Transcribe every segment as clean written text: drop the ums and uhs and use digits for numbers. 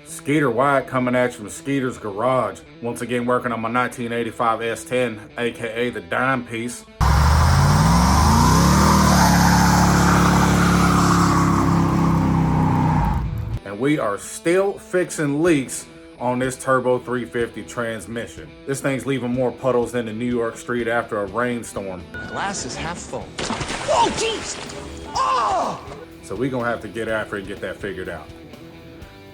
Skeeter White coming at you from Skeeter's Garage. Once again working on my 1985 S10, aka the DimePiece. And we are still fixing leaks on this Turbo 350 transmission. This thing's leaving more puddles than the New York street after a rainstorm. Glass is half full. Oh, jeez! Oh! So we're gonna have to get after it and get that figured out.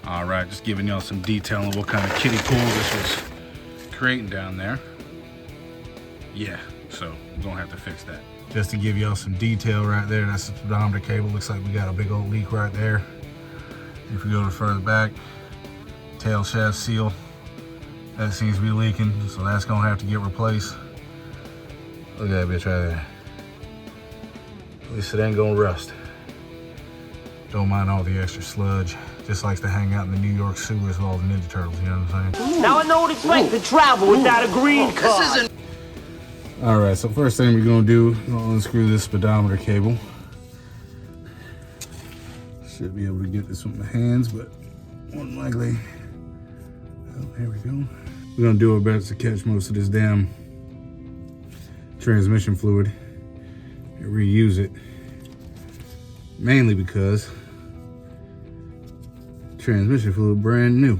All right, just giving y'all some detail on what kind of kiddie pool this was creating down there. Yeah, so we're gonna have to fix that. Just to give y'all some detail right there, that's the speedometer cable. Looks like we got a big old leak right there. If we go to further back, tail shaft seal, that seems to be leaking, so that's gonna have to get replaced. Look at that bitch right there. At least it ain't gonna rust. Don't mind all the extra sludge. Just likes to hang out in the New York sewers with all the Ninja Turtles, you know what I'm saying? Now I know what it's like to travel without a green card. All right, so first thing we're gonna do, we're gonna unscrew this speedometer cable. Should be able to get this with my hands, but more than likely, oh, there we go. We're gonna do our best to catch most of this damn transmission fluid and reuse it. Mainly because transmission fluid brand new.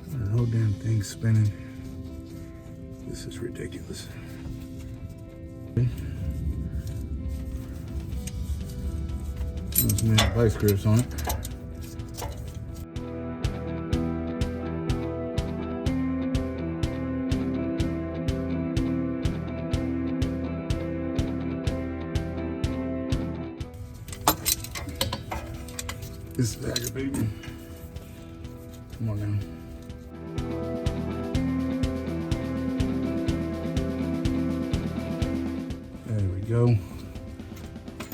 The whole damn thing's spinning. This is ridiculous. Some vice grips on it. This is aggravating. Come on now. There we go.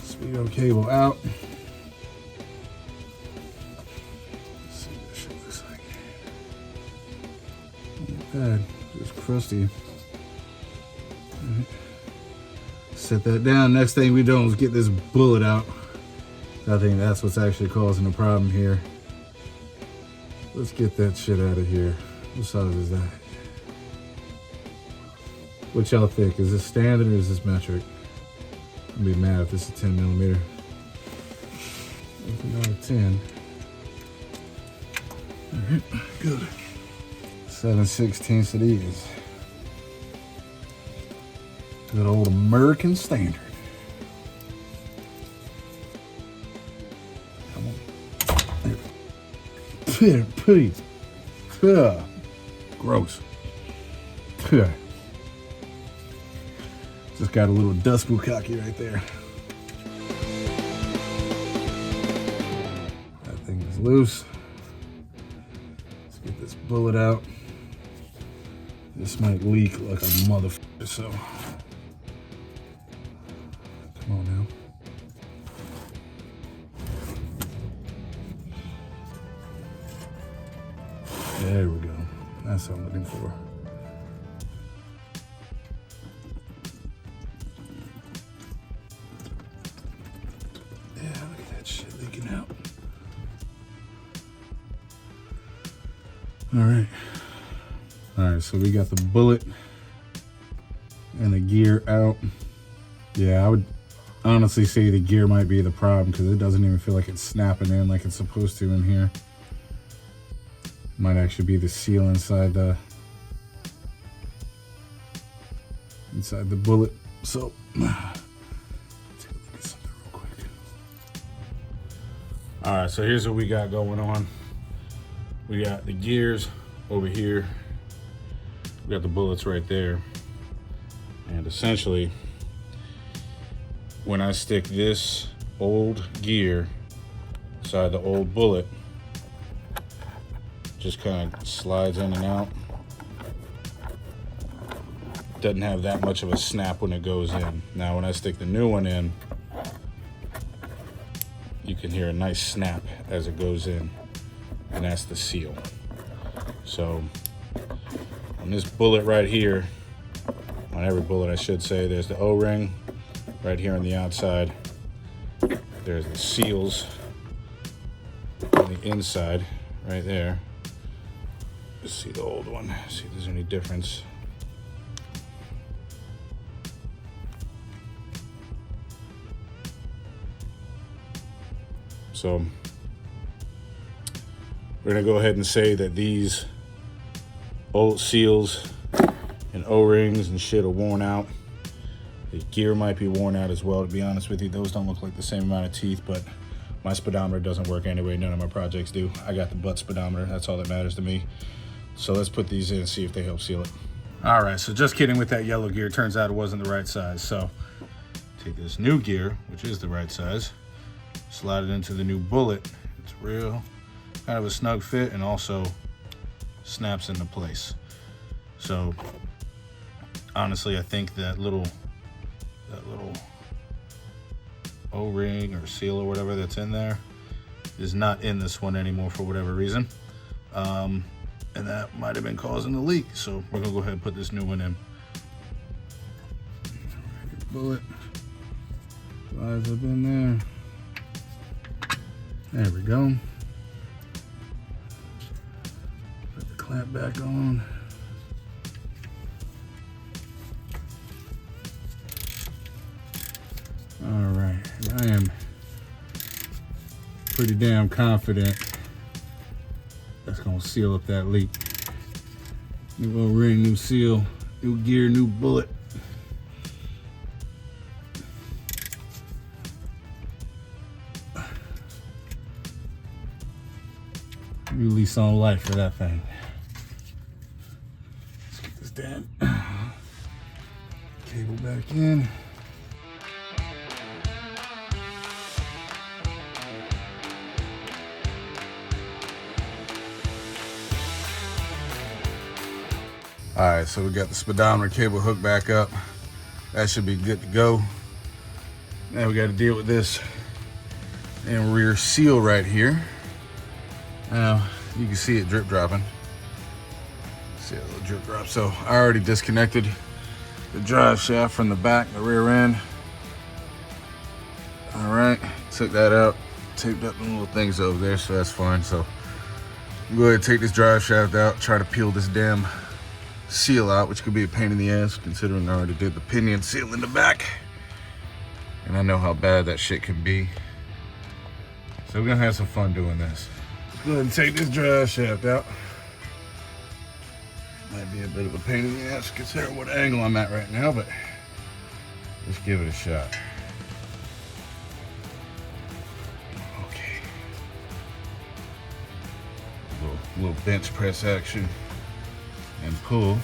Speedo cable out. Let's see what this shit looks like. Not bad, just crusty. Right. Set that down. Next thing we do is get this bullet out. I think that's what's actually causing the problem here. Let's get that shit out of here. What size is that? What y'all think? Is this standard or is this metric? I'd be mad if this is 10 millimeter. If not a 10. Alright, good. 7/16 it is. Good old American standard. Please. Gross. Just got a little dust bukkake right there. That thing is loose. Let's get this bullet out. This might leak like a motherfucker, so. Come on now. There we go. That's what I'm looking for. Yeah, look at that shit leaking out. All right, so we got the bullet and the gear out. Yeah, I would honestly say the gear might be the problem because it doesn't even feel like it's snapping in like it's supposed to in here. Might actually be the seal inside the bullet. So take a look at something real quick. All right, so here's what we got going on. We got the gears over here. We got the bullets right there. And essentially, when I stick this old gear inside the old bullet, just kind of slides in and out. Doesn't have that much of a snap when it goes in. Now when I stick the new one in, you can hear a nice snap as it goes in, and that's the seal. So on this bullet right here, on every bullet I should say, there's the O-ring right here on the outside. There's the seals on on the inside, right there. Let's see the old one, see if there's any difference. So we're gonna go ahead and say that these old seals and O-rings and shit are worn out. The gear might be worn out as well, to be honest with you. Those don't look like the same amount of teeth, but my speedometer doesn't work anyway. None of my projects do. I got the butt speedometer. That's all that matters to me. So let's put these in and see if they help seal it. All right, so just kidding with that yellow gear. Turns out it wasn't the right size. So take this new gear, which is the right size, slide it into the new bullet. It's real, kind of a snug fit, and also snaps into place. So honestly, I think that little O-ring or seal or whatever that's in there is not in this one anymore for whatever reason. And that might have been causing the leak. So we're gonna go ahead and put this new one in. Bullet slides up in there. There we go. Put the clamp back on. All right, I am pretty damn confident that's gonna seal up that leak. New O-ring, new seal, new gear, new bullet. New lease on life for that thing. Let's get this damn cable back in. All right, so we got the speedometer cable hooked back up. That should be good to go. Now we got to deal with this and rear seal right here. Now you can see it drip dropping. See a little drip drop. So I already disconnected the drive shaft from the back, the rear end. All right, took that out, taped up the little things over there, so that's fine. So go ahead and take this drive shaft out, try to peel this damn seal out, which could be a pain in the ass considering I already did the pinion seal in the back. And I know how bad that shit can be. So we're gonna have some fun doing this. Let's go ahead and take this drive shaft out. Might be a bit of a pain in the ass considering what angle I'm at right now, but let's give it a shot. Okay. A little bench press action and pull.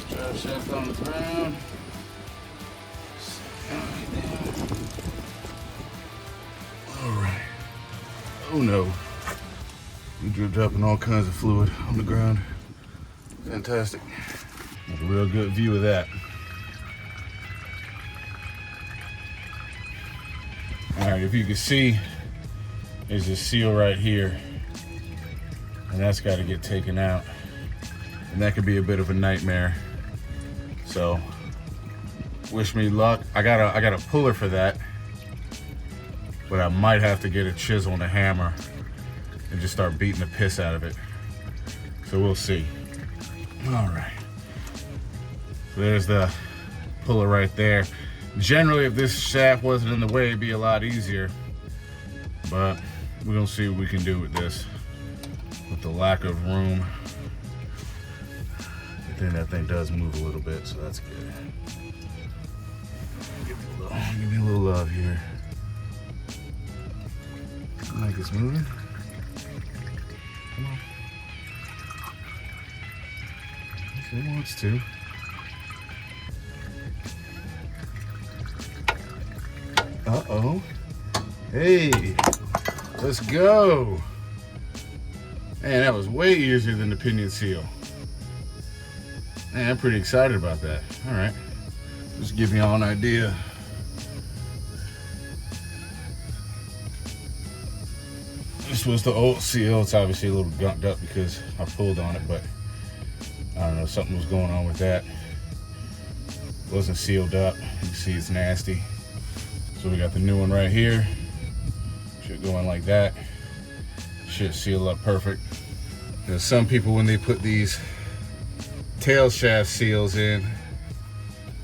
Drive shaft on the ground. Alright. Oh no. We drip dropping all kinds of fluid on the ground. Fantastic. Have a real good view of that. Alright, if you can see, there's this seal right here. And that's got to get taken out, and that could be a bit of a nightmare. So wish me luck. I got a puller for that, but I might have to get a chisel and a hammer and just start beating the piss out of it. So we'll see. All right, so there's the puller right there. Generally, if this shaft wasn't in the way, it'd be a lot easier, but we're gonna see what we can do with this. With the lack of room, but then that thing does move a little bit, so that's good. Give me a little love here. I like it's moving. Come on. If it wants to. Uh-oh. Hey, let's go. Man, that was way easier than the pinion seal. Man, I'm pretty excited about that. All right, just give me all an idea. This was the old seal. It's obviously a little gunked up because I pulled on it, but I don't know, something was going on with that. It wasn't sealed up. You can see it's nasty. So we got the new one right here. Should going like that. Should seal up perfect. There's some people, when they put these tail shaft seals in,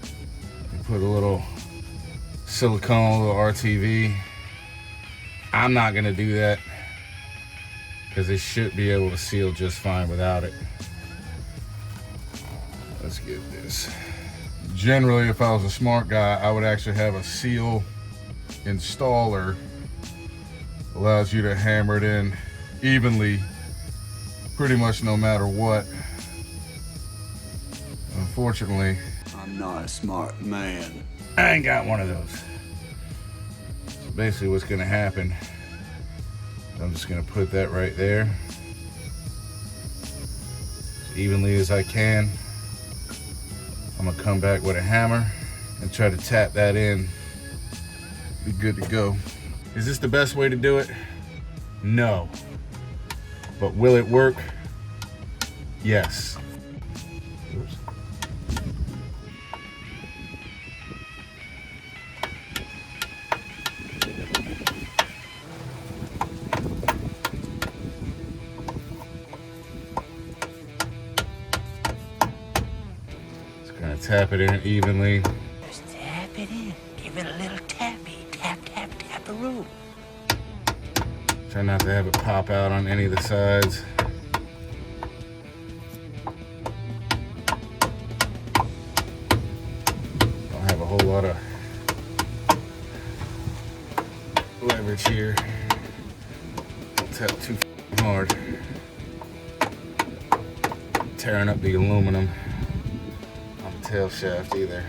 they put a little silicone, a little RTV. I'm not gonna do that because it should be able to seal just fine without it. Let's get this. Generally, if I was a smart guy, I would actually have a seal installer. Allows you to hammer it in evenly pretty much no matter what. Unfortunately, I'm not a smart man. I ain't got one of those. So basically what's gonna happen, I'm just gonna put that right there as evenly as I can. I'm gonna come back with a hammer and try to tap that in. Be good to go. Is this the best way to do it? No. But will it work? Yes. Oops. Just gonna tap it in evenly. Just tap it in. Give it a little tappy. Tap, tap, tap-a-roo. Try not to have it pop out on any of the sides. Don't have a whole lot of leverage here. Don't tap too hard. Tearing up the aluminum on the tail shaft either.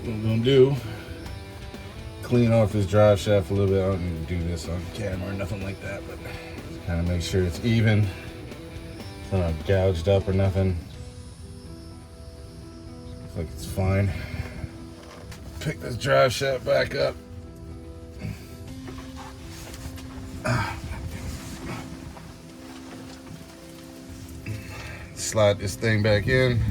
What I'm gonna do, clean off this drive shaft a little bit. I don't need to do this on camera or nothing like that, but just kind of make sure it's even. It's not gouged up or nothing. Looks like it's fine. Pick this drive shaft back up. Slide this thing back in.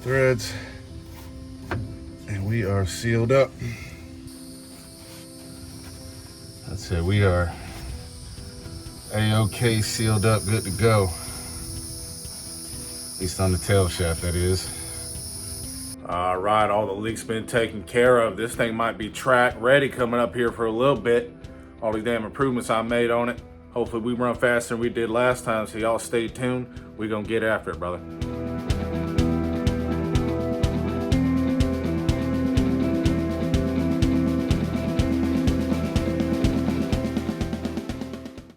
Threads, and we are sealed up. That's it, we are A-OK, sealed up, good to go. At least on the tail shaft, that is. All right, all the leaks been taken care of. This thing might be track ready coming up here for a little bit. All these damn improvements I made on it. Hopefully we run faster than we did last time, so y'all stay tuned. We're gonna get after it, brother.